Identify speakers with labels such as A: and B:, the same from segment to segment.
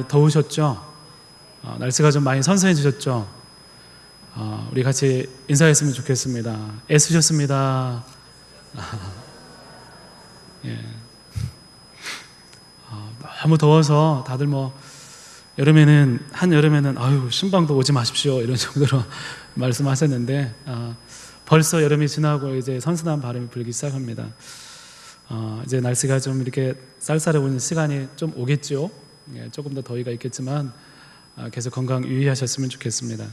A: 더우셨죠? 날씨가 좀 많이 선선해지셨죠? 우리 같이 인사했으면 좋겠습니다. 애쓰셨습니다. 예. 너무 더워서 다들 한여름에는 아유 신방도 오지 마십시오 이런 정도로 말씀하셨는데 벌써 여름이 지나고 이제 선선한 바람이 불기 시작합니다. 이제 날씨가 좀 이렇게 쌀쌀해오는 시간이 좀 오겠죠. 예, 조금 더 더위가 있겠지만 계속 건강 유의하셨으면 좋겠습니다.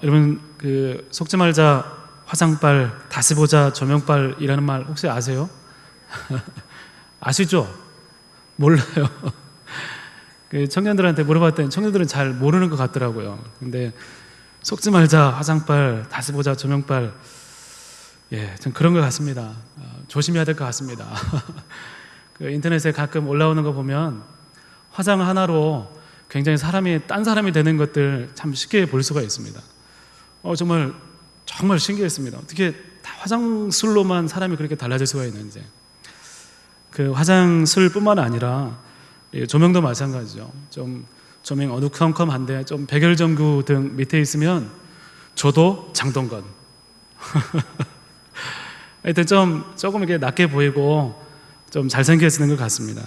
A: 여러분 속지 말자 화장빨 다시 보자 조명빨이라는 말 혹시 아세요? 아시죠? 몰라요. 청년들한테 물어봤더니 청년들은 잘 모르는 것 같더라고요. 근데 속지 말자 화장빨 다시 보자 조명빨, 예, 좀 그런 것 같습니다. 조심해야 될 것 같습니다. 인터넷에 가끔 올라오는 거 보면 화장 하나로 굉장히 딴 사람이 되는 것들 참 쉽게 볼 수가 있습니다. 정말 신기했습니다. 어떻게 다 화장술로만 사람이 그렇게 달라질 수가 있는지. 화장술뿐만 아니라 조명도 마찬가지죠. 좀 조명 어두컴컴한데 좀 백열전구 등 밑에 있으면 저도 장동건. 하여튼 조금 이렇게 낮게 보이고 좀 잘생겨지는 것 같습니다.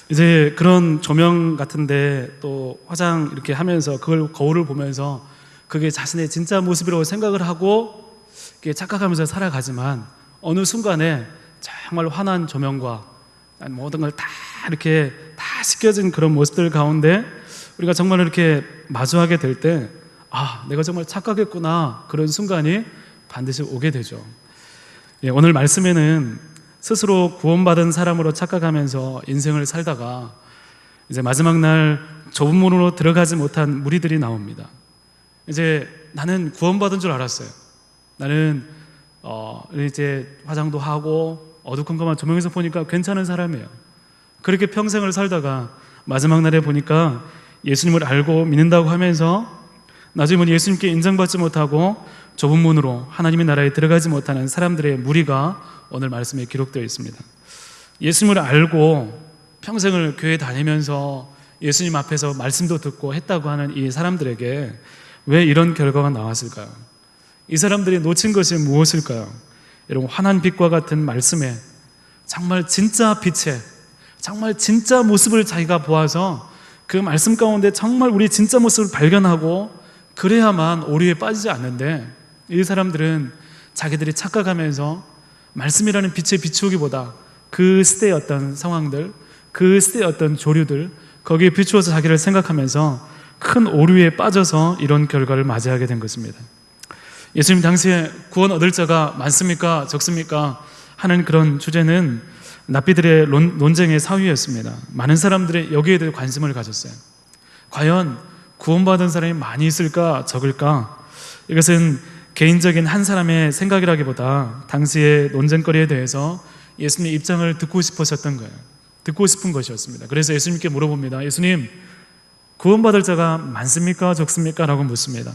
A: 이제 그런 조명 같은데 또 화장 이렇게 하면서 그걸 거울을 보면서 그게 자신의 진짜 모습이라고 생각을 하고 착각하면서 살아가지만 어느 순간에 정말 환한 조명과 모든 걸 다 이렇게 다 씻겨진 그런 모습들 가운데 우리가 정말 이렇게 마주하게 될 때 내가 정말 착각했구나, 그런 순간이 반드시 오게 되죠. 예, 오늘 말씀에는 스스로 구원받은 사람으로 착각하면서 인생을 살다가 이제 마지막 날 좁은 문으로 들어가지 못한 무리들이 나옵니다. 이제 나는 구원받은 줄 알았어요. 나는 이제 화장도 하고 어두컴컴한 조명에서 보니까 괜찮은 사람이에요. 그렇게 평생을 살다가 마지막 날에 보니까 예수님을 알고 믿는다고 하면서 나중에 예수님께 인정받지 못하고 좁은 문으로 하나님의 나라에 들어가지 못하는 사람들의 무리가 오늘 말씀에 기록되어 있습니다. 예수님을 알고 평생을 교회 다니면서 예수님 앞에서 말씀도 듣고 했다고 하는 이 사람들에게 왜 이런 결과가 나왔을까요? 이 사람들이 놓친 것이 무엇일까요? 여러분, 환한 빛과 같은 말씀에 정말 진짜 빛에 정말 진짜 모습을 자기가 보아서 그 말씀 가운데 정말 우리 진짜 모습을 발견하고 그래야만 오류에 빠지지 않는데, 이 사람들은 자기들이 착각하면서 말씀이라는 빛에 비추기보다 그 시대의 어떤 상황들, 그 시대의 어떤 조류들, 거기에 비추어서 자기를 생각하면서 큰 오류에 빠져서 이런 결과를 맞이하게 된 것입니다. 예수님 당시에 구원 얻을 자가 많습니까? 적습니까? 하는 그런 주제는 납비들의 논쟁의 사유였습니다. 많은 사람들이 여기에 대해 관심을 가졌어요. 과연 구원받은 사람이 많이 있을까 적을까? 이것은 개인적인 한 사람의 생각이라기보다 당시의 논쟁거리에 대해서 예수님의 입장을 듣고 싶으셨던 거예요. 듣고 싶은 것이었습니다. 그래서 예수님께 물어봅니다. 예수님, 구원받을 자가 많습니까? 적습니까? 라고 묻습니다.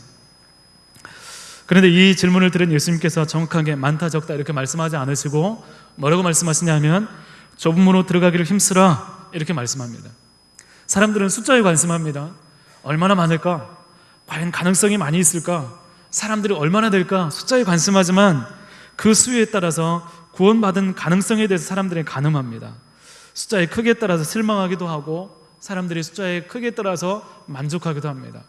A: 그런데 이 질문을 들은 예수님께서 정확하게 많다 적다 이렇게 말씀하지 않으시고 뭐라고 말씀하시냐면 좁은 문으로 들어가기를 힘쓰라 이렇게 말씀합니다. 사람들은 숫자에 관심합니다. 얼마나 많을까? 과연 가능성이 많이 있을까? 사람들이 얼마나 될까? 숫자에 관심하지만 그 수에 따라서 구원받은 가능성에 대해서 사람들이 가늠합니다. 숫자의 크기에 따라서 실망하기도 하고 사람들이 숫자의 크기에 따라서 만족하기도 합니다.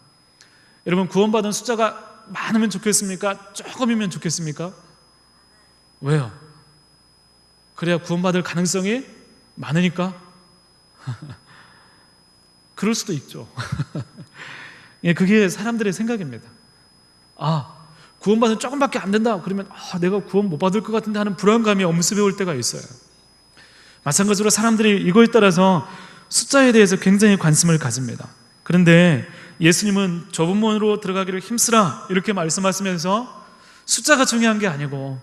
A: 여러분, 구원받은 숫자가 많으면 좋겠습니까? 조금이면 좋겠습니까? 왜요? 그래야 구원받을 가능성이 많으니까? 그럴 수도 있죠. 예, 그게 사람들의 생각입니다. 구원받으면 조금밖에 안 된다 그러면 내가 구원 못 받을 것 같은데 하는 불안감이 엄습해 올 때가 있어요. 마찬가지로 사람들이 이거에 따라서 숫자에 대해서 굉장히 관심을 가집니다. 그런데 예수님은 좁은 문으로 들어가기를 힘쓰라 이렇게 말씀하시면서 숫자가 중요한 게 아니고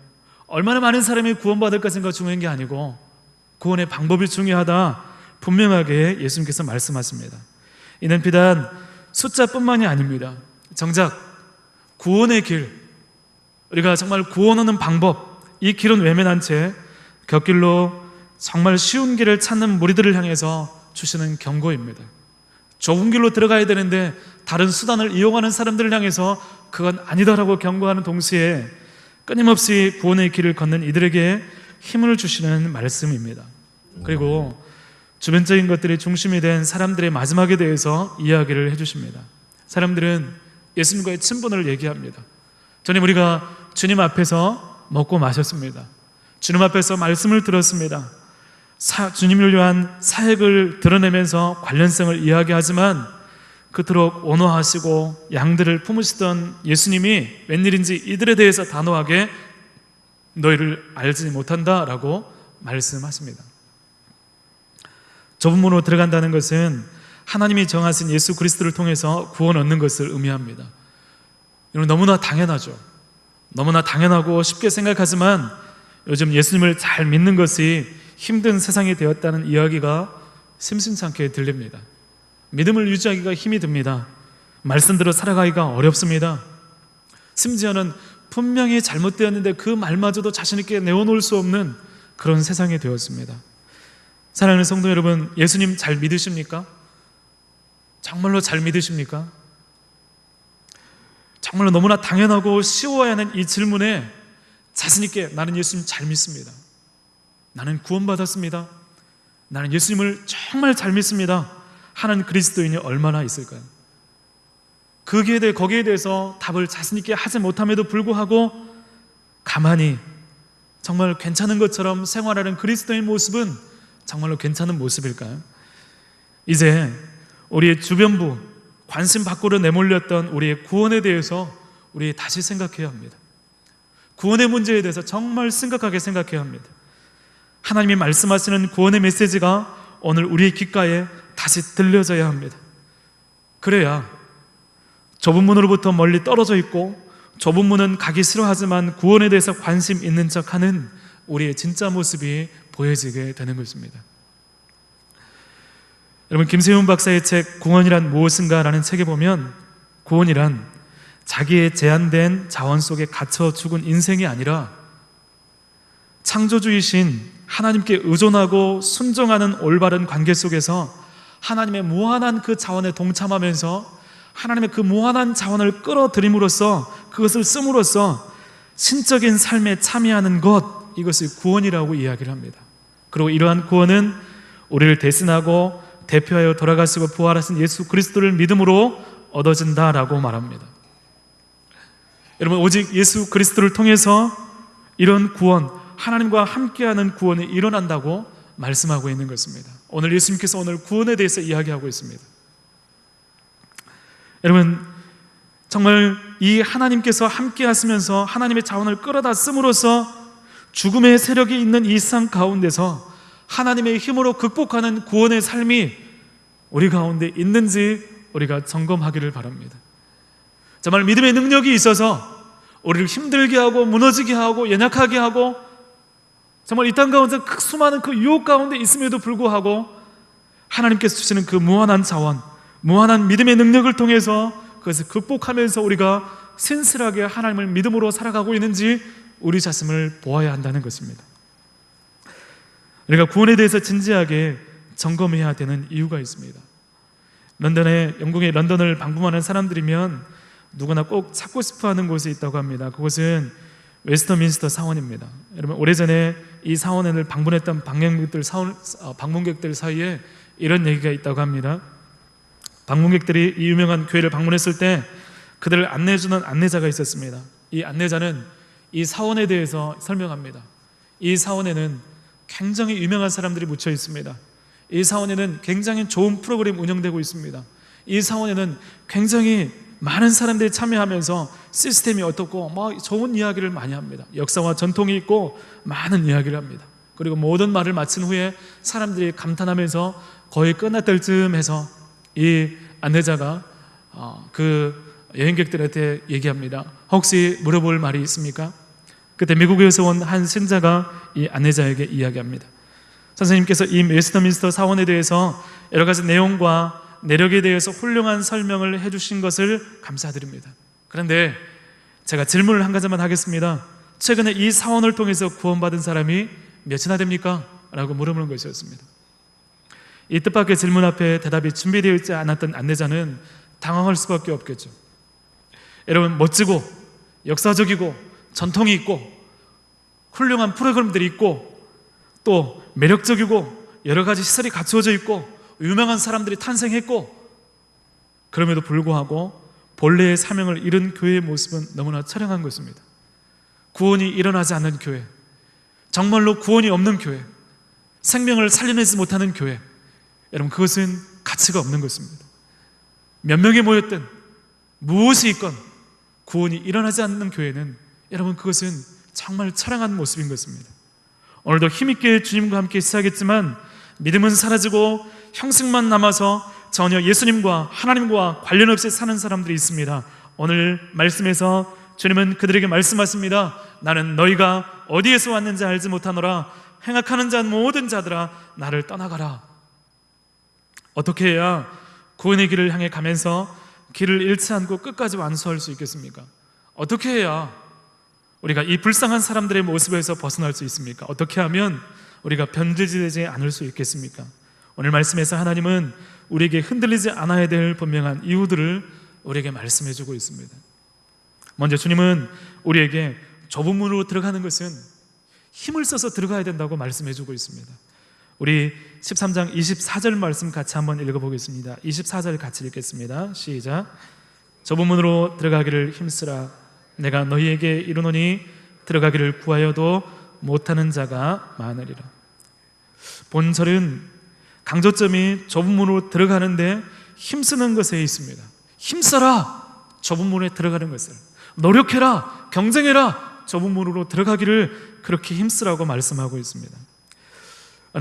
A: 얼마나 많은 사람이 구원받을 것인가 중요한 게 아니고 구원의 방법이 중요하다 분명하게 예수님께서 말씀하십니다. 이는 비단 숫자뿐만이 아닙니다. 정작 구원의 길, 우리가 정말 구원하는 방법, 이 길은 외면한 채 곁길로 정말 쉬운 길을 찾는 무리들을 향해서 주시는 경고입니다. 좁은 길로 들어가야 되는데 다른 수단을 이용하는 사람들을 향해서 그건 아니다라고 경고하는 동시에 끊임없이 구원의 길을 걷는 이들에게 힘을 주시는 말씀입니다. 그리고 주변적인 것들이 중심이 된 사람들의 마지막에 대해서 이야기를 해주십니다. 사람들은 예수님과의 친분을 얘기합니다. 전에 우리가 주님 앞에서 먹고 마셨습니다. 주님 앞에서 말씀을 들었습니다. 주님을 위한 사역을 드러내면서 관련성을 이야기하지만 그토록 온화하시고 양들을 품으시던 예수님이 웬일인지 이들에 대해서 단호하게 너희를 알지 못한다라고 말씀하십니다. 좁은 문으로 들어간다는 것은 하나님이 정하신 예수 그리스도를 통해서 구원 얻는 것을 의미합니다. 이건 너무나 당연하죠. 너무나 당연하고 쉽게 생각하지만 요즘 예수님을 잘 믿는 것이 힘든 세상이 되었다는 이야기가 심심찮게 들립니다. 믿음을 유지하기가 힘이 듭니다. 말씀대로 살아가기가 어렵습니다. 심지어는 분명히 잘못되었는데 그 말마저도 자신 있게 내어놓을 수 없는 그런 세상이 되었습니다. 사랑하는 성도 여러분, 예수님 잘 믿으십니까? 정말로 잘 믿으십니까? 정말로 너무나 당연하고 쉬워야 하는 이 질문에 자신 있게 나는 예수님 잘 믿습니다. 나는 구원받았습니다. 나는 예수님을 정말 잘 믿습니다. 하는 그리스도인이 얼마나 있을까요? 거기에 대해서 답을 자신 있게 하지 못함에도 불구하고 가만히 정말 괜찮은 것처럼 생활하는 그리스도인 모습은 정말로 괜찮은 모습일까요? 이제 우리의 주변부, 관심 밖으로 내몰렸던 우리의 구원에 대해서 우리 다시 생각해야 합니다. 구원의 문제에 대해서 정말 심각하게 생각해야 합니다. 하나님이 말씀하시는 구원의 메시지가 오늘 우리의 귓가에 다시 들려져야 합니다. 그래야 좁은 문으로부터 멀리 떨어져 있고 좁은 문은 가기 싫어하지만 구원에 대해서 관심 있는 척하는 우리의 진짜 모습이 보여지게 되는 것입니다. 여러분, 김세훈 박사의 책 구원이란 무엇인가 라는 책에 보면 구원이란 자기의 제한된 자원 속에 갇혀 죽은 인생이 아니라 창조주이신 하나님께 의존하고 순종하는 올바른 관계 속에서 하나님의 무한한 그 자원에 동참하면서 하나님의 그 무한한 자원을 끌어들임으로써 그것을 씀으로써 신적인 삶에 참여하는 것, 이것을 구원이라고 이야기를 합니다. 그리고 이러한 구원은 우리를 대신하고 대표하여 돌아가시고 부활하신 예수 그리스도를 믿음으로 얻어진다라고 말합니다. 여러분, 오직 예수 그리스도를 통해서 이런 구원, 하나님과 함께하는 구원이 일어난다고 말씀하고 있는 것입니다. 오늘 예수님께서 오늘 구원에 대해서 이야기하고 있습니다. 여러분, 정말 이 하나님께서 함께 하시면서 하나님의 자원을 끌어다 씀으로써 죽음의 세력이 있는 이 세상 가운데서 하나님의 힘으로 극복하는 구원의 삶이 우리 가운데 있는지 우리가 점검하기를 바랍니다. 정말 믿음의 능력이 있어서 우리를 힘들게 하고 무너지게 하고 연약하게 하고 정말 이 땅 가운데 수많은 그 유혹 가운데 있음에도 불구하고 하나님께서 주시는 그 무한한 자원, 무한한 믿음의 능력을 통해서 그것을 극복하면서 우리가 신실하게 하나님을 믿음으로 살아가고 있는지 우리 자신을 보아야 한다는 것입니다. 우리가 구원에 대해서 진지하게 점검해야 되는 이유가 있습니다. 영국의 런던을 방문하는 사람들이면 누구나 꼭 찾고 싶어하는 곳이 있다고 합니다. 그곳은 웨스터민스터 사원입니다. 여러분, 오래전에 이 사원을 방문했던 방문객들 사이에 이런 얘기가 있다고 합니다. 방문객들이 이 유명한 교회를 방문했을 때 그들을 안내해주는 안내자가 있었습니다. 이 안내자는 이 사원에 대해서 설명합니다. 이 사원에는 굉장히 유명한 사람들이 묻혀 있습니다. 이 사원에는 굉장히 좋은 프로그램 운영되고 있습니다. 이 사원에는 굉장히 많은 사람들이 참여하면서 시스템이 어떻고 좋은 이야기를 많이 합니다. 역사와 전통이 있고 많은 이야기를 합니다. 그리고 모든 말을 마친 후에 사람들이 감탄하면서 거의 끝났을 쯤 해서 이 안내자가 그 여행객들한테 얘기합니다. 혹시 물어볼 말이 있습니까? 그때 미국에서 온 한 신자가 이 안내자에게 이야기합니다. 선생님께서 이 웨스터민스터 사원에 대해서 여러 가지 내용과 내력에 대해서 훌륭한 설명을 해주신 것을 감사드립니다. 그런데 제가 질문을 한 가지만 하겠습니다. 최근에 이 사원을 통해서 구원받은 사람이 몇이나 됩니까? 라고 물어보는 것이었습니다. 이 뜻밖의 질문 앞에 대답이 준비되어 있지 않았던 안내자는 당황할 수밖에 없겠죠. 여러분, 멋지고 역사적이고 전통이 있고 훌륭한 프로그램들이 있고 또 매력적이고 여러 가지 시설이 갖추어져 있고 유명한 사람들이 탄생했고, 그럼에도 불구하고 본래의 사명을 잃은 교회의 모습은 너무나 처량한 것입니다. 구원이 일어나지 않는 교회, 정말로 구원이 없는 교회, 생명을 살려내지 못하는 교회, 여러분, 그것은 가치가 없는 것입니다. 몇 명이 모였든 무엇이 있건 구원이 일어나지 않는 교회는, 여러분, 그것은 정말 처량한 모습인 것입니다. 오늘도 힘있게 주님과 함께 시작했지만 믿음은 사라지고 형식만 남아서 전혀 예수님과 하나님과 관련 없이 사는 사람들이 있습니다. 오늘 말씀에서 주님은 그들에게 말씀하십니다. 나는 너희가 어디에서 왔는지 알지 못하노라. 행악하는 자 모든 자들아 나를 떠나가라. 어떻게 해야 구원의 길을 향해 가면서 길을 잃지 않고 끝까지 완수할 수 있겠습니까? 어떻게 해야 우리가 이 불쌍한 사람들의 모습에서 벗어날 수 있습니까? 어떻게 하면 우리가 변질되지 않을 수 있겠습니까? 오늘 말씀에서 하나님은 우리에게 흔들리지 않아야 될 분명한 이유들을 우리에게 말씀해 주고 있습니다. 먼저 주님은 우리에게 좁은 문으로 들어가는 것은 힘을 써서 들어가야 된다고 말씀해 주고 있습니다. 우리 13장 24절 말씀 같이 한번 읽어보겠습니다. 24절 같이 읽겠습니다. 시작. 좁은 문으로 들어가기를 힘쓰라. 내가 너희에게 이르노니 들어가기를 구하여도 못하는 자가 많으리라. 본절은 강조점이 좁은 문으로 들어가는데 힘쓰는 것에 있습니다. 힘써라, 좁은 문에 들어가는 것을. 노력해라, 경쟁해라, 좁은 문으로 들어가기를 그렇게 힘쓰라고 말씀하고 있습니다.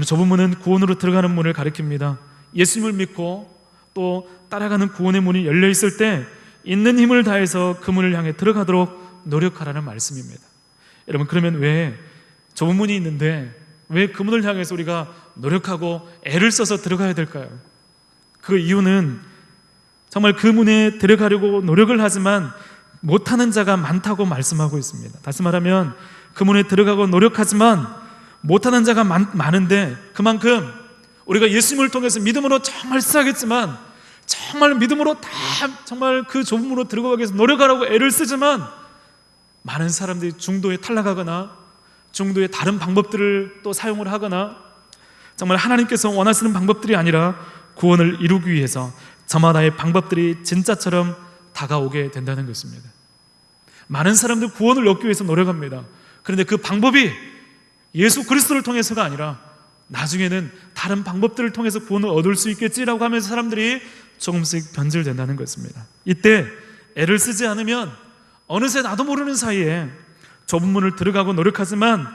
A: 좁은 문은 구원으로 들어가는 문을 가리킵니다. 예수님을 믿고 또 따라가는 구원의 문이 열려 있을 때 있는 힘을 다해서 그 문을 향해 들어가도록 노력하라는 말씀입니다. 여러분, 그러면 왜 좁은 문이 있는데 왜 그 문을 향해서 우리가 노력하고 애를 써서 들어가야 될까요? 그 이유는 정말 그 문에 들어가려고 노력을 하지만 못하는 자가 많다고 말씀하고 있습니다. 다시 말하면 그 문에 들어가고 노력하지만 못하는 자가 많은데, 그만큼 우리가 예수님을 통해서 믿음으로 정말 시작했지만 정말 믿음으로 다 정말 그 좁은 문으로 들어가기 위해서 노력하라고 애를 쓰지만 많은 사람들이 중도에 탈락하거나 중도의 다른 방법들을 또 사용을 하거나 정말 하나님께서 원하시는 방법들이 아니라 구원을 이루기 위해서 저마다의 방법들이 진짜처럼 다가오게 된다는 것입니다. 많은 사람들이 구원을 얻기 위해서 노력합니다. 그런데 그 방법이 예수 그리스도를 통해서가 아니라 나중에는 다른 방법들을 통해서 구원을 얻을 수 있겠지라고 하면서 사람들이 조금씩 변질된다는 것입니다. 이때 애를 쓰지 않으면 어느새 나도 모르는 사이에 좁은 문을 들어가고 노력하지만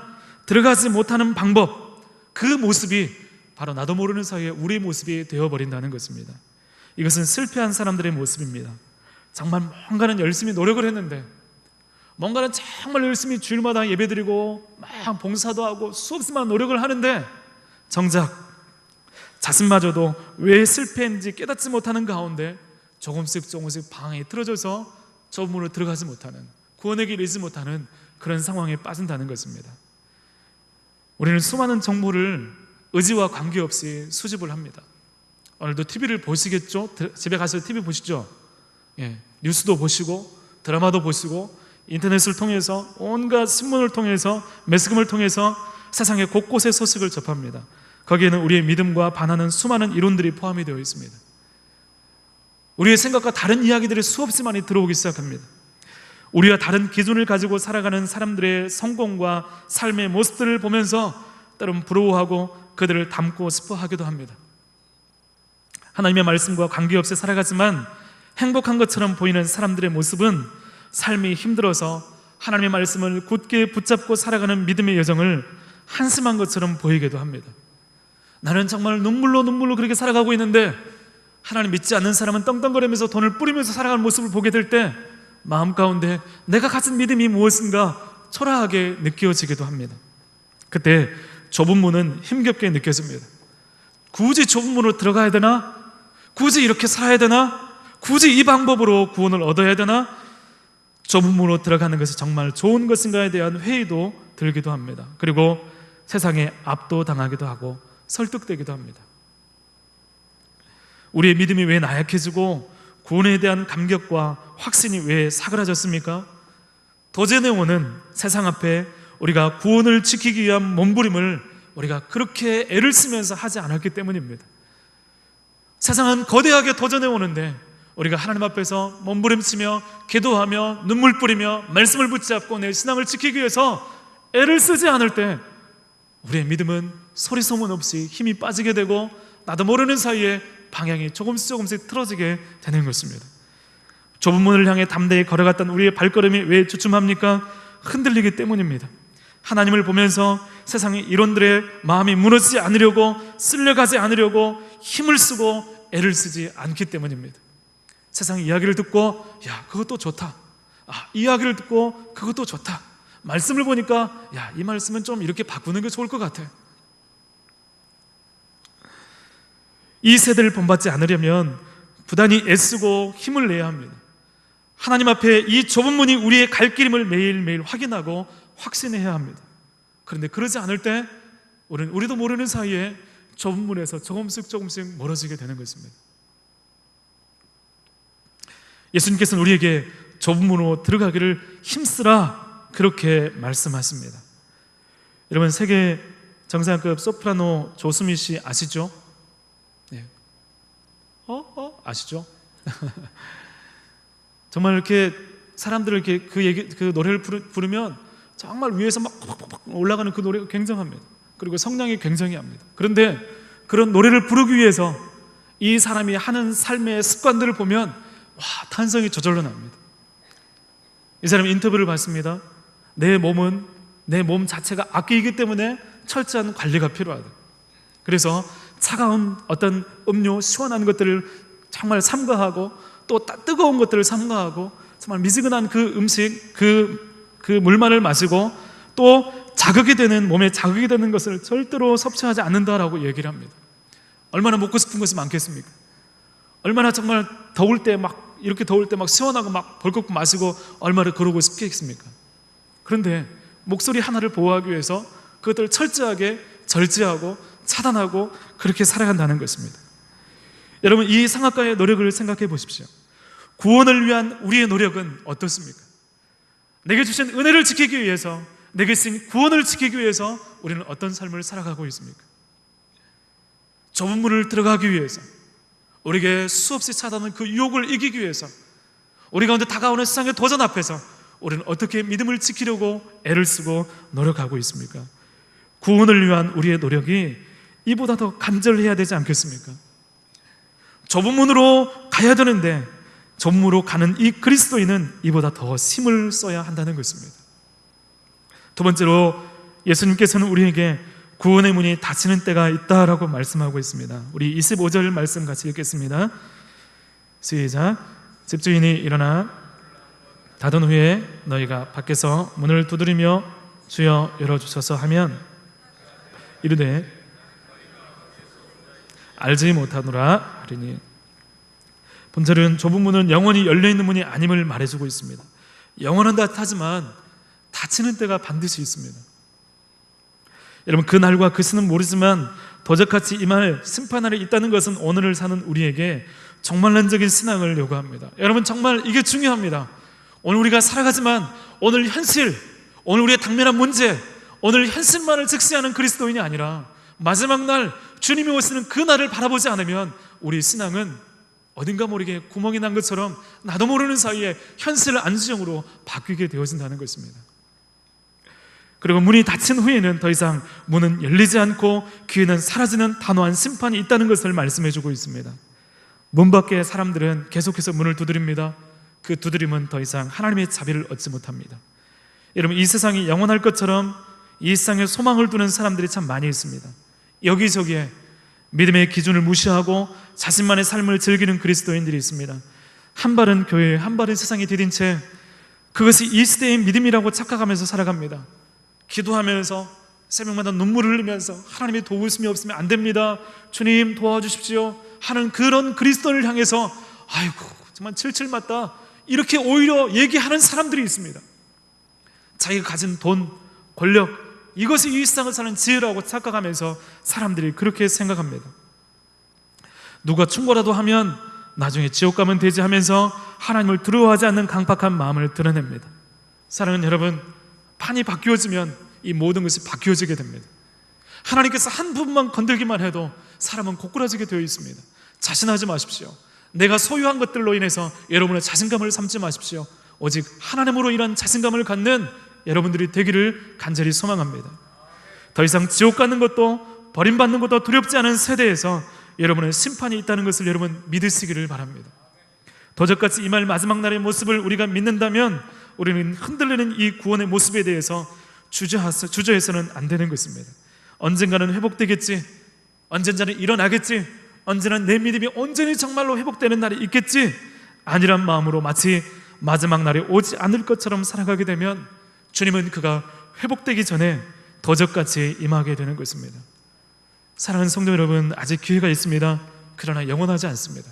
A: 들어가지 못하는 방법, 그 모습이 바로 나도 모르는 사이에 우리의 모습이 되어버린다는 것입니다. 이것은 실패한 사람들의 모습입니다. 정말 뭔가는 열심히 노력을 했는데, 뭔가는 정말 열심히 주일마다 예배드리고 막 봉사도 하고 수없이만 노력을 하는데 정작 자신마저도 왜 실패했는지 깨닫지 못하는 가운데 조금씩 방향이 틀어져서 좁은 문으로 들어가지 못하는, 구원의 길을 잃지 못하는 그런 상황에 빠진다는 것입니다. 우리는 수많은 정보를 의지와 관계없이 수집을 합니다. 오늘도 TV를 보시겠죠? 집에 가서 TV 보시죠? 뉴스도 보시고 드라마도 보시고 인터넷을 통해서 온갖 신문을 통해서 매스컴을 통해서 세상의 곳곳의 소식을 접합니다. 거기에는 우리의 믿음과 반하는 수많은 이론들이 포함이 되어 있습니다. 우리의 생각과 다른 이야기들이 수없이 많이 들어오기 시작합니다. 우리와 다른 기준을 가지고 살아가는 사람들의 성공과 삶의 모습들을 보면서 때로는 부러워하고 그들을 닮고 싶어 하기도 합니다. 하나님의 말씀과 관계없이 살아가지만 행복한 것처럼 보이는 사람들의 모습은 삶이 힘들어서 하나님의 말씀을 굳게 붙잡고 살아가는 믿음의 여정을 한심한 것처럼 보이기도 합니다. 나는 정말 눈물로 그렇게 살아가고 있는데 하나님 믿지 않는 사람은 떵떵거리면서 돈을 뿌리면서 살아가는 모습을 보게 될 때 마음 가운데 내가 가진 믿음이 무엇인가 초라하게 느껴지기도 합니다. 그때 좁은 문은 힘겹게 느껴집니다. 굳이 좁은 문으로 들어가야 되나? 굳이 이렇게 살아야 되나? 굳이 이 방법으로 구원을 얻어야 되나? 좁은 문으로 들어가는 것이 정말 좋은 것인가에 대한 회의도 들기도 합니다. 그리고 세상에 압도당하기도 하고 설득되기도 합니다. 우리의 믿음이 왜 나약해지고 구원에 대한 감격과 확신이 왜 사그라졌습니까? 도제네오는 세상 앞에 우리가 구원을 지키기 위한 몸부림을 우리가 그렇게 애를 쓰면서 하지 않았기 때문입니다. 세상은 거대하게 도전해 오는데 우리가 하나님 앞에서 몸부림치며 기도하며 눈물 뿌리며 말씀을 붙잡고 내 신앙을 지키기 위해서 애를 쓰지 않을 때 우리의 믿음은 소리 소문 없이 힘이 빠지게 되고 나도 모르는 사이에 방향이 조금씩 틀어지게 되는 것입니다. 좁은 문을 향해 담대히 걸어갔던 우리의 발걸음이 왜 주춤합니까? 흔들리기 때문입니다. 하나님을 보면서 세상의 이론들의 마음이 무너지지 않으려고, 쓸려가지 않으려고 힘을 쓰고 애를 쓰지 않기 때문입니다. 세상 이야기를 듣고 야 그것도 좋다, 이야기를 듣고 그것도 좋다, 말씀을 보니까 야 이 말씀은 좀 이렇게 바꾸는 게 좋을 것 같아. 이 세대를 본받지 않으려면 부단히 애쓰고 힘을 내야 합니다. 하나님 앞에 이 좁은 문이 우리의 갈 길임을 매일매일 확인하고 확신해야 합니다. 그런데 그러지 않을 때 우리도 모르는 사이에 좁은 문에서 조금씩 멀어지게 되는 것입니다. 예수님께서는 우리에게 좁은 문으로 들어가기를 힘쓰라 그렇게 말씀하십니다. 여러분 세계 정상급 소프라노 조수미 씨 아시죠? 네. 아시죠? 정말 이렇게 사람들을 이렇게 그 노래를 부르면 정말 위에서 막 올라가는 그 노래가 굉장합니다. 그리고 성량이 굉장합니다. 그런데 그런 노래를 부르기 위해서 이 사람이 하는 삶의 습관들을 보면 탄성이 저절로 납니다. 이 사람이 인터뷰를 받습니다. 내 몸 자체가 악기이기 때문에 철저한 관리가 필요하다. 그래서 차가운 어떤 음료, 시원한 것들을 정말 삼가하고 또 뜨거운 것들을 삼가하고 정말 미지근한 그 음식, 그 물만을 마시고 또 몸에 자극이 되는 것을 절대로 섭취하지 않는다라고 얘기를 합니다. 얼마나 먹고 싶은 것이 많겠습니까? 얼마나 정말 더울 때 막 시원하고 막 벌컥 마시고 얼마나 그러고 싶겠습니까? 그런데 목소리 하나를 보호하기 위해서 그것들을 철저하게 절제하고 차단하고 그렇게 살아간다는 것입니다. 여러분 이 상학가의 노력을 생각해 보십시오. 구원을 위한 우리의 노력은 어떻습니까? 내게 주신 은혜를 지키기 위해서, 내게 쓰인 구원을 지키기 위해서 우리는 어떤 삶을 살아가고 있습니까? 좁은 문을 들어가기 위해서, 우리에게 수없이 찾아오는 그 유혹을 이기기 위해서, 우리 가운데 다가오는 세상의 도전 앞에서 우리는 어떻게 믿음을 지키려고 애를 쓰고 노력하고 있습니까? 구원을 위한 우리의 노력이 이보다 더 간절해야 되지 않겠습니까? 좁은 문으로 가야 되는데 좁은 문으로 가는 이 그리스도인은 이보다 더 힘을 써야 한다는 것입니다. 두 번째로 예수님께서는 우리에게 구원의 문이 닫히는 때가 있다라고 말씀하고 있습니다. 우리 25절 말씀 같이 읽겠습니다. 시작. 집주인이 일어나 닫은 후에 너희가 밖에서 문을 두드리며 주여 열어주소서 하면 이르되 알지 못하노라 하리니. 본절은 좁은 문은 영원히 열려있는 문이 아님을 말해주고 있습니다. 영원은 닫하지만 닫히는 때가 반드시 있습니다. 여러분 그 날과 그 시는 모르지만 도적같이 임할 심판날이 있다는 것은 오늘을 사는 우리에게 정말론적인 신앙을 요구합니다. 여러분 정말 이게 중요합니다. 오늘 우리가 살아가지만 오늘 현실, 오늘 우리의 당면한 문제, 오늘 현실만을 직시하는 그리스도인이 아니라 마지막 날 주님이 오시는 그 날을 바라보지 않으면 우리 신앙은 어딘가 모르게 구멍이 난 것처럼 나도 모르는 사이에 현실 안주형으로 바뀌게 되어진다는 것입니다. 그리고 문이 닫힌 후에는 더 이상 문은 열리지 않고 귀에는 사라지는 단호한 심판이 있다는 것을 말씀해주고 있습니다. 문 밖에 사람들은 계속해서 문을 두드립니다. 그 두드림은 더 이상 하나님의 자비를 얻지 못합니다. 여러분 이 세상이 영원할 것처럼 이 세상에 소망을 두는 사람들이 참 많이 있습니다. 여기저기에 믿음의 기준을 무시하고 자신만의 삶을 즐기는 그리스도인들이 있습니다. 한 발은 교회, 한 발은 세상에 디딘 채 그것이 이 시대의 믿음이라고 착각하면서 살아갑니다. 기도하면서 새벽마다 눈물을 흘리면서 하나님의 도우심이 없으면 안 됩니다, 주님 도와주십시오 하는 그런 그리스도를 향해서 아이고 정말 칠칠 맞다 이렇게 오히려 얘기하는 사람들이 있습니다. 자기가 가진 돈, 권력, 이것이 이 세상을 사는 지혜라고 착각하면서 사람들이 그렇게 생각합니다. 누가 충고라도 하면 나중에 지옥 가면 되지 하면서 하나님을 두려워하지 않는 강팍한 마음을 드러냅니다. 사랑하는 여러분, 판이 바뀌어지면 이 모든 것이 바뀌어지게 됩니다. 하나님께서 한 부분만 건들기만 해도 사람은 고꾸라지게 되어 있습니다. 자신하지 마십시오. 내가 소유한 것들로 인해서 여러분의 자신감을 삼지 마십시오. 오직 하나님으로 인한 자신감을 갖는 여러분들이 되기를 간절히 소망합니다. 더 이상 지옥 가는 것도 버림받는 것도 두렵지 않은 세대에서 여러분의 심판이 있다는 것을 여러분 믿으시기를 바랍니다. 도적같이 임할 마지막 날의 모습을 우리가 믿는다면 우리는 흔들리는 이 구원의 모습에 대해서 주저해서는 안 되는 것입니다. 언젠가는 회복되겠지, 언젠가는 일어나겠지, 언제나 내 믿음이 온전히 정말로 회복되는 날이 있겠지, 아니란 마음으로 마치 마지막 날이 오지 않을 것처럼 살아가게 되면 주님은 그가 회복되기 전에 도적같이 임하게 되는 것입니다. 사랑하는 성도 여러분, 아직 기회가 있습니다. 그러나 영원하지 않습니다.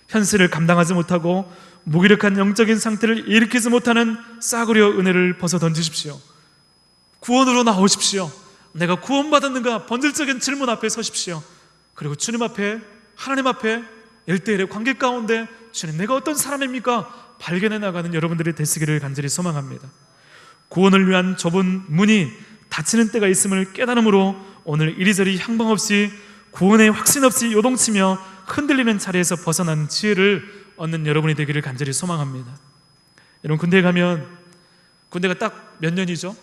A: 현실을 감당하지 못하고 무기력한 영적인 상태를 일으키지 못하는 싸구려 은혜를 벗어 던지십시오. 구원으로 나오십시오. 내가 구원받았는가 본질적인 질문 앞에 서십시오. 그리고 주님 앞에, 하나님 앞에 1대1의 관계 가운데 주님, 내가 어떤 사람입니까? 발견해 나가는 여러분들이 되시기를 간절히 소망합니다. 구원을 위한 좁은 문이 닫히는 때가 있음을 깨달음으로 오늘 이리저리 향방 없이 구원의 확신 없이 요동치며 흔들리는 자리에서 벗어난 지혜를 얻는 여러분이 되기를 간절히 소망합니다. 여러분, 군대에 가면 군대가 딱 몇 년이죠?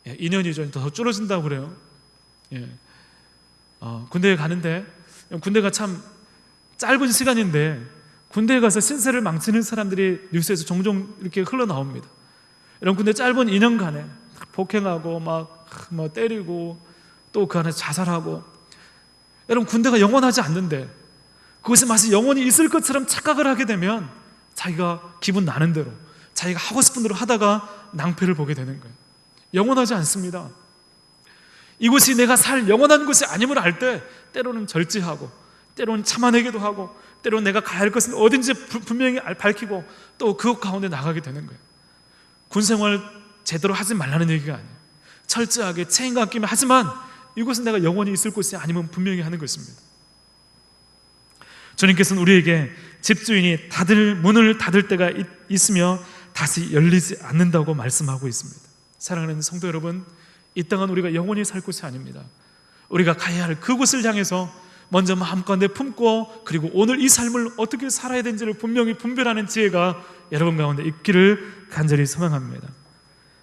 A: 2년이죠. 더 줄어진다고 그래요. 군대에 가는데, 군대가 참 짧은 시간인데 군대에 가서 신세를 망치는 사람들이 뉴스에서 종종 이렇게 흘러나옵니다. 여러분, 군대 짧은 2년간에 폭행하고 막 때리고 또 그 안에서 자살하고, 여러분, 군대가 영원하지 않는데 그것이 마치 영원히 있을 것처럼 착각을 하게 되면 자기가 기분 나는 대로, 자기가 하고 싶은 대로 하다가 낭패를 보게 되는 거예요. 영원하지 않습니다. 이곳이 내가 살 영원한 곳이 아님을 알 때 때로는 절제하고, 때로는 참아내기도 하고, 때로는 내가 가야 할 것은 어딘지 분명히 밝히고 또 그것 가운데 나가게 되는 거예요. 군생활 제대로 하지 말라는 얘기가 아니에요. 철저하게 책임감 끼면 하지만 이곳은 내가 영원히 있을 곳이 아니면 분명히 하는 것입니다. 주님께서는 우리에게 집주인이 문을 닫을 때가 있으며 다시 열리지 않는다고 말씀하고 있습니다. 사랑하는 성도 여러분, 이 땅은 우리가 영원히 살 곳이 아닙니다. 우리가 가야 할 그곳을 향해서 먼저 마음가운데 품고, 그리고 오늘 이 삶을 어떻게 살아야 되는지를 분명히 분별하는 지혜가 여러분 가운데 있기를 간절히 소망합니다.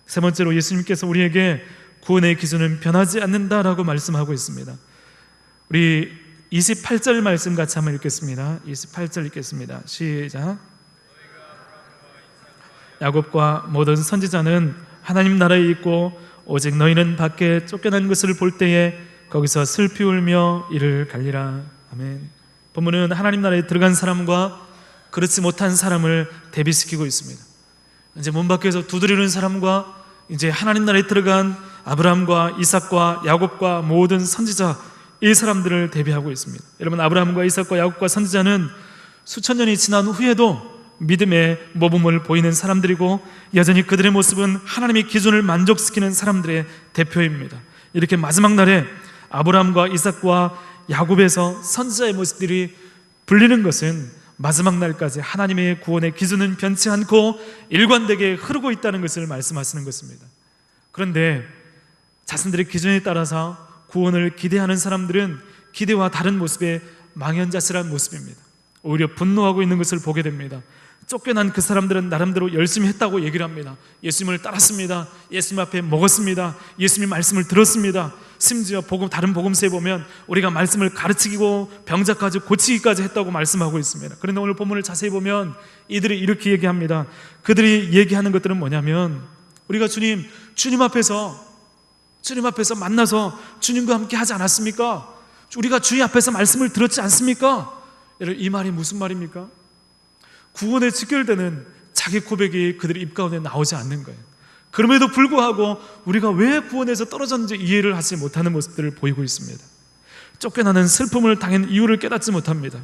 A: 세 번째로, 예수님께서 우리에게 구원의 기준은 변하지 않는다라고 말씀하고 있습니다. 우리 28절 말씀 같이 한번 읽겠습니다. 28절 읽겠습니다. 시작. 야곱과 모든 선지자는 하나님 나라에 있고 오직 너희는 밖에 쫓겨난 것을 볼 때에 거기서 슬피 울며 이를 갈리라. 아멘. 본문은 하나님 나라에 들어간 사람과 그렇지 못한 사람을 대비시키고 있습니다. 이제 문 밖에서 두드리는 사람과 이제 하나님 나라에 들어간 아브라함과 이삭과 야곱과 모든 선지자, 이 사람들을 대비하고 있습니다. 여러분, 아브라함과 이삭과 야곱과 선지자는 수천 년이 지난 후에도 믿음의 모범을 보이는 사람들이고, 여전히 그들의 모습은 하나님의 기준을 만족시키는 사람들의 대표입니다. 이렇게 마지막 날에 아브라함과 이삭과 야곱에서 선지자의 모습들이 불리는 것은 마지막 날까지 하나님의 구원의 기준은 변치 않고 일관되게 흐르고 있다는 것을 말씀하시는 것입니다. 그런데 자신들의 기준에 따라서 구원을 기대하는 사람들은 기대와 다른 모습의 망연자실한 모습입니다. 오히려 분노하고 있는 것을 보게 됩니다. 쫓겨난 그 사람들은 나름대로 열심히 했다고 얘기를 합니다. 예수님을 따랐습니다. 예수님 앞에 먹었습니다. 예수님 말씀을 들었습니다. 심지어 다른 복음서에 보면 우리가 말씀을 가르치고 병자까지 고치기까지 했다고 말씀하고 있습니다. 그런데 오늘 본문을 자세히 보면 이들이 이렇게 얘기합니다. 그들이 얘기하는 것들은 뭐냐면, 우리가 주님 앞에서 만나서 주님과 함께 하지 않았습니까? 우리가 주님 앞에서 말씀을 들었지 않습니까? 여러분, 이 말이 무슨 말입니까? 구원에 직결되는 자기 고백이 그들의 입 가운데 나오지 않는 거예요. 그럼에도 불구하고 우리가 왜 구원에서 떨어졌는지 이해를 하지 못하는 모습들을 보이고 있습니다. 쫓겨나는 슬픔을 당한 이유를 깨닫지 못합니다.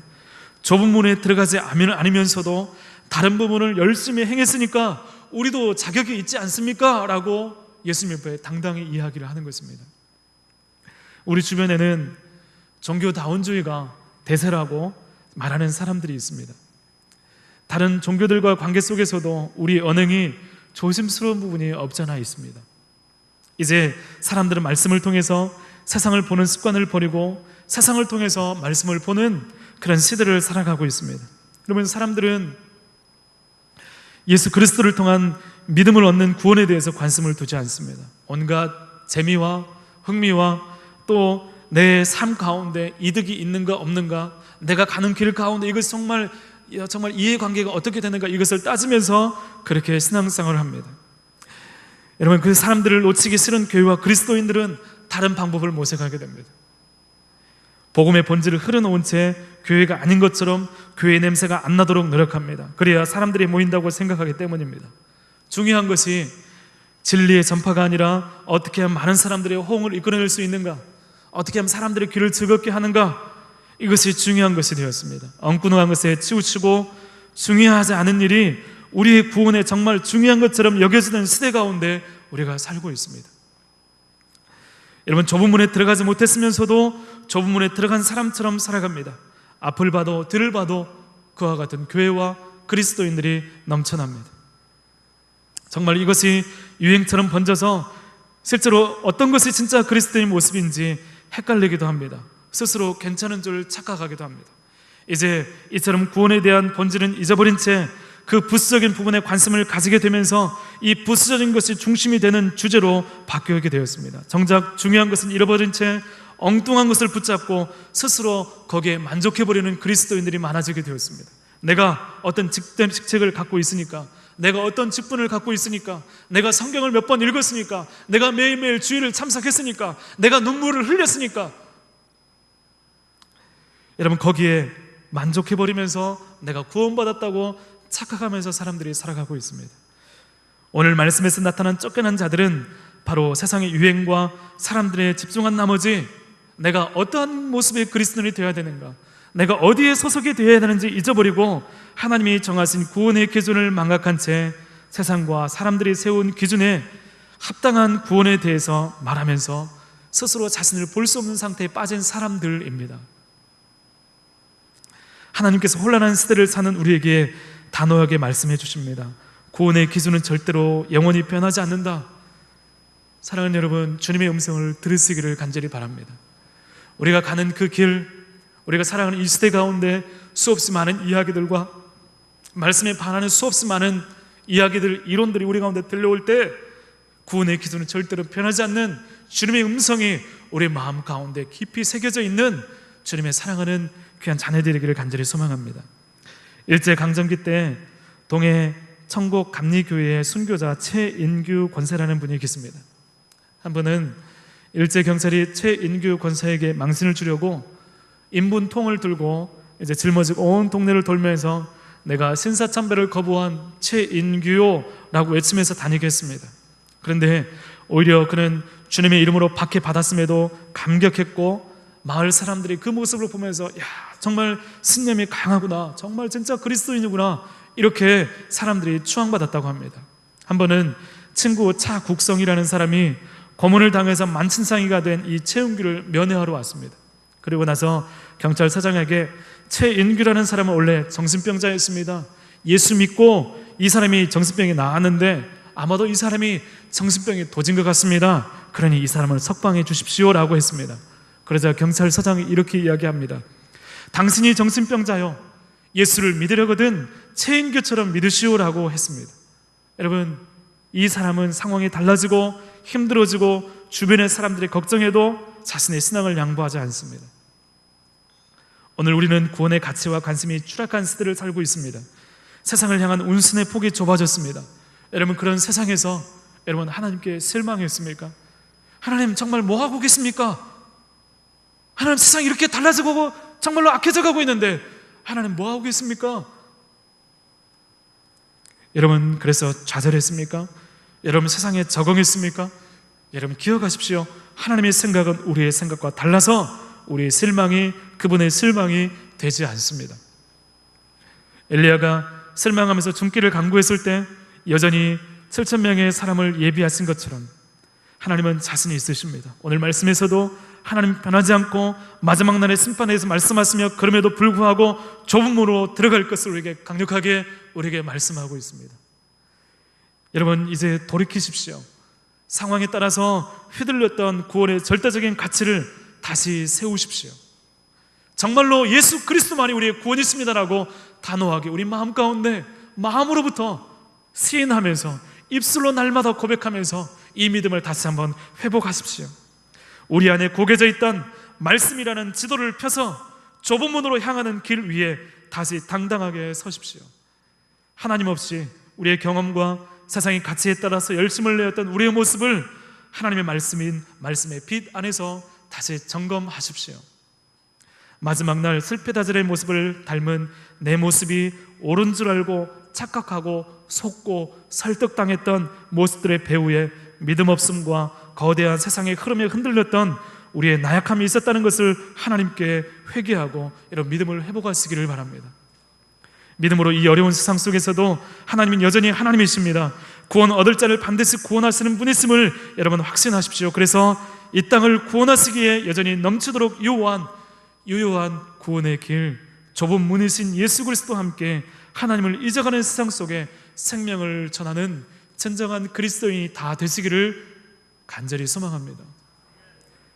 A: 좁은 문에 들어가지 않으면서도 다른 부분을 열심히 행했으니까 우리도 자격이 있지 않습니까? 라고 예수님 앞에 당당히 이야기를 하는 것입니다. 우리 주변에는 종교다원주의가 대세라고 말하는 사람들이 있습니다. 다른 종교들과 관계 속에서도 우리 언행이 조심스러운 부분이 없잖아 있습니다. 이제 사람들은 말씀을 통해서 세상을 보는 습관을 버리고 세상을 통해서 말씀을 보는 그런 시대를 살아가고 있습니다. 여러분, 사람들은 예수 그리스도를 통한 믿음을 얻는 구원에 대해서 관심을 두지 않습니다. 온갖 재미와 흥미와 또 내 삶 가운데 이득이 있는가 없는가, 내가 가는 길 가운데 이것이 정말 이해관계가 어떻게 되는가, 이것을 따지면서 그렇게 신앙생활을 합니다. 여러분, 그 사람들을 놓치기 싫은 교회와 그리스도인들은 다른 방법을 모색하게 됩니다. 복음의 본질을 흐려놓은 채 교회가 아닌 것처럼 교회의 냄새가 안 나도록 노력합니다. 그래야 사람들이 모인다고 생각하기 때문입니다. 중요한 것이 진리의 전파가 아니라 어떻게 하면 많은 사람들의 호응을 이끌어낼 수 있는가, 어떻게 하면 사람들의 귀를 즐겁게 하는가, 이것이 중요한 것이 되었습니다. 엉뚱한 것에 치우치고 중요하지 않은 일이 우리의 구원에 정말 중요한 것처럼 여겨지는 시대 가운데 우리가 살고 있습니다. 여러분, 좁은 문에 들어가지 못했으면서도 좁은 문에 들어간 사람처럼 살아갑니다. 앞을 봐도 뒤를 봐도 그와 같은 교회와 그리스도인들이 넘쳐납니다. 정말 이것이 유행처럼 번져서 실제로 어떤 것이 진짜 그리스도인 모습인지 헷갈리기도 합니다. 스스로 괜찮은 줄 착각하기도 합니다. 이제 이처럼 구원에 대한 본질은 잊어버린 채 그 부수적인 부분에 관심을 가지게 되면서 이 부수적인 것이 중심이 되는 주제로 바뀌게 되었습니다. 정작 중요한 것은 잃어버린 채 엉뚱한 것을 붙잡고 스스로 거기에 만족해버리는 그리스도인들이 많아지게 되었습니다. 내가 어떤 직책을 갖고 있으니까, 내가 어떤 직분을 갖고 있으니까, 내가 성경을 몇 번 읽었으니까, 내가 매일매일 주일을 참석했으니까, 내가 눈물을 흘렸으니까, 여러분, 거기에 만족해버리면서 내가 구원받았다고 착각하면서 사람들이 살아가고 있습니다. 오늘 말씀에서 나타난 쫓겨난 자들은 바로 세상의 유행과 사람들의 집중한 나머지 내가 어떠한 모습의 그리스도인이 되어야 되는가, 내가 어디에 소속이 되어야 되는지 잊어버리고 하나님이 정하신 구원의 기준을 망각한 채 세상과 사람들이 세운 기준에 합당한 구원에 대해서 말하면서 스스로 자신을 볼 수 없는 상태에 빠진 사람들입니다. 하나님께서 혼란한 시대를 사는 우리에게 단호하게 말씀해 주십니다. 구원의 기준은 절대로 영원히 변하지 않는다. 사랑하는 여러분, 주님의 음성을 들으시기를 간절히 바랍니다. 우리가 가는 그 길, 우리가 살아가는 이 시대 가운데 수없이 많은 이야기들과 말씀에 반하는 수없이 많은 이야기들, 이론들이 우리 가운데 들려올 때 구원의 기준은 절대로 변하지 않는 주님의 음성이 우리 마음 가운데 깊이 새겨져 있는 주님의 사랑하는 귀한 자녀들이기를 간절히 소망합니다. 일제강점기 때 동해 청곡 감리교회의 순교자 최인규 권사라는 분이 계십니다. 한 번은 일제경찰이 최인규 권사에게 망신을 주려고 인분통을 들고 이제 짊어지고 온 동네를 돌면서 내가 신사참배를 거부한 최인규요라고 외치면서 다니게 했습니다. 그런데 오히려 그는 주님의 이름으로 박해받았음에도 감격했고 마을 사람들이 그 모습을 보면서 야, 정말 신념이 강하구나, 정말 진짜 그리스도인이구나, 이렇게 사람들이 추앙받았다고 합니다. 한 번은 친구 차국성이라는 사람이 고문을 당해서 만신상이가 된 이 최인규를 면회하러 왔습니다. 그리고 나서 경찰서장에게 최인규라는 사람은 원래 정신병자였습니다. 예수 믿고 이 사람이 정신병이 나았는데 아마도 이 사람이 정신병이 도진 것 같습니다. 그러니 이 사람을 석방해 주십시오라고 했습니다. 그러자 경찰서장이 이렇게 이야기합니다. 당신이 정신병자요, 예수를 믿으려거든 최인규처럼 믿으시오라고 했습니다. 여러분, 이 사람은 상황이 달라지고 힘들어지고 주변의 사람들이 걱정해도 자신의 신앙을 양보하지 않습니다. 오늘 우리는 구원의 가치와 관심이 추락한 시대를 살고 있습니다. 세상을 향한 운신의 폭이 좁아졌습니다. 여러분, 그런 세상에서 여러분 하나님께 실망했습니까? 하나님 정말 뭐하고 계십니까? 하나님, 세상이 이렇게 달라지고 정말로 악해져 가고 있는데 하나님 뭐하고 계십니까? 여러분, 그래서 좌절했습니까? 여러분, 세상에 적응했습니까? 여러분, 기억하십시오. 하나님의 생각은 우리의 생각과 달라서 우리의 실망이 그분의 실망이 되지 않습니다. 엘리야가 실망하면서 죽기를 간구했을 때 여전히 7,000명의 사람을 예비하신 것처럼 하나님은 자신이 있으십니다. 오늘 말씀에서도 하나님 변하지 않고 마지막 날의 심판에 대해서 말씀하시며 그럼에도 불구하고 좁은 문으로 들어갈 것을 우리에게 강력하게 우리에게 말씀하고 있습니다. 여러분, 이제 돌이키십시오. 상황에 따라서 휘둘렸던 구원의 절대적인 가치를 다시 세우십시오. 정말로 예수 그리스도만이 우리의 구원이십니다라고 단호하게 우리 마음 가운데 마음으로부터 시인하면서 입술로 날마다 고백하면서 이 믿음을 다시 한번 회복하십시오. 우리 안에 고개져 있던 말씀이라는 지도를 펴서 좁은 문으로 향하는 길 위에 다시 당당하게 서십시오. 하나님 없이 우리의 경험과 세상의 가치에 따라서 열심을 내었던 우리의 모습을 하나님의 말씀인 말씀의 빛 안에서 다시 점검하십시오. 마지막 날 슬피다절의 모습을 닮은 내 모습이 옳은 줄 알고 착각하고 속고 설득당했던 모습들의 배후에 믿음 없음과 거대한 세상의 흐름에 흔들렸던 우리의 나약함이 있었다는 것을 하나님께 회개하고 이런 믿음을 회복하시기를 바랍니다. 믿음으로 이 어려운 세상 속에서도 하나님은 여전히 하나님이십니다. 구원 얻을 자를 반드시 구원하시는 분이심을 여러분 확신하십시오. 그래서 이 땅을 구원하시기에 여전히 넘치도록 유효한 구원의 길, 좁은 문이신 예수 그리스도와 함께 하나님을 잊어가는 세상 속에 생명을 전하는 진정한 그리스도인이 다 되시기를 간절히 소망합니다.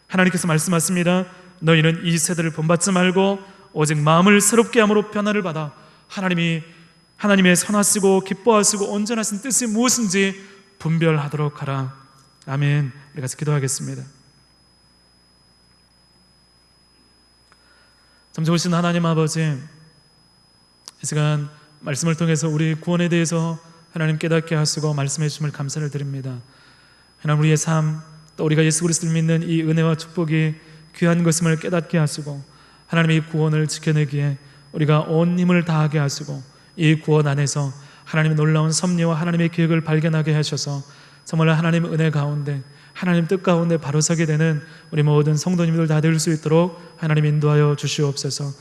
A: 하나님께서 말씀하십니다. 너희는 이 세대를 본받지 말고 오직 마음을 새롭게 함으로 변화를 받아 하나님의 선하시고 기뻐하시고 온전하신 뜻이 무엇인지 분별하도록 하라. 아멘. 우리 같이 기도하겠습니다. 참 좋으신 하나님 아버지, 이 시간 말씀을 통해서 우리 구원에 대해서 하나님 깨닫게 하시고 말씀해 주심을 감사를 드립니다. 하나님, 우리의 삶, 또 우리가 예수 그리스도를 믿는 이 은혜와 축복이 귀한 것임을 깨닫게 하시고 하나님의 구원을 지켜내기에 우리가 온 힘을 다하게 하시고 이 구원 안에서 하나님의 놀라운 섭리와 하나님의 계획을 발견하게 하셔서 정말 하나님의 은혜 가운데 하나님 뜻 가운데 바로 서게 되는 우리 모든 성도님들 다 될 수 있도록 하나님 인도하여 주시옵소서.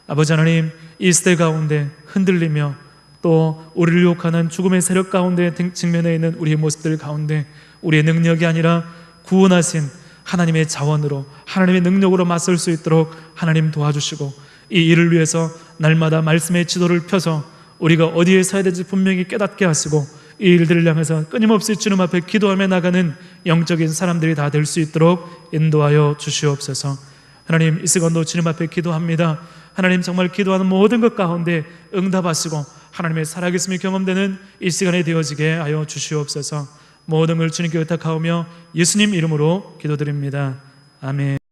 A: 아버지 하나님, 이 시대 가운데 흔들리며 또 우리를 유혹하는 죽음의 세력 가운데 직면해 있는 우리의 모습들 가운데 우리의 능력이 아니라 구원하신 하나님의 자원으로 하나님의 능력으로 맞설 수 있도록 하나님 도와주시고 이 일을 위해서 날마다 말씀의 지도를 펴서 우리가 어디에 서야 될지 분명히 깨닫게 하시고 이 일들을 향해서 끊임없이 주님 앞에 기도하며 나가는 영적인 사람들이 다 될 수 있도록 인도하여 주시옵소서. 하나님, 이 시간도 주님 앞에 기도합니다. 하나님, 정말 기도하는 모든 것 가운데 응답하시고 하나님의 살아계심이 경험되는 이 시간에 되어지게 하여 주시옵소서. 모든 걸 주님께 의탁하오며 예수님 이름으로 기도드립니다. 아멘.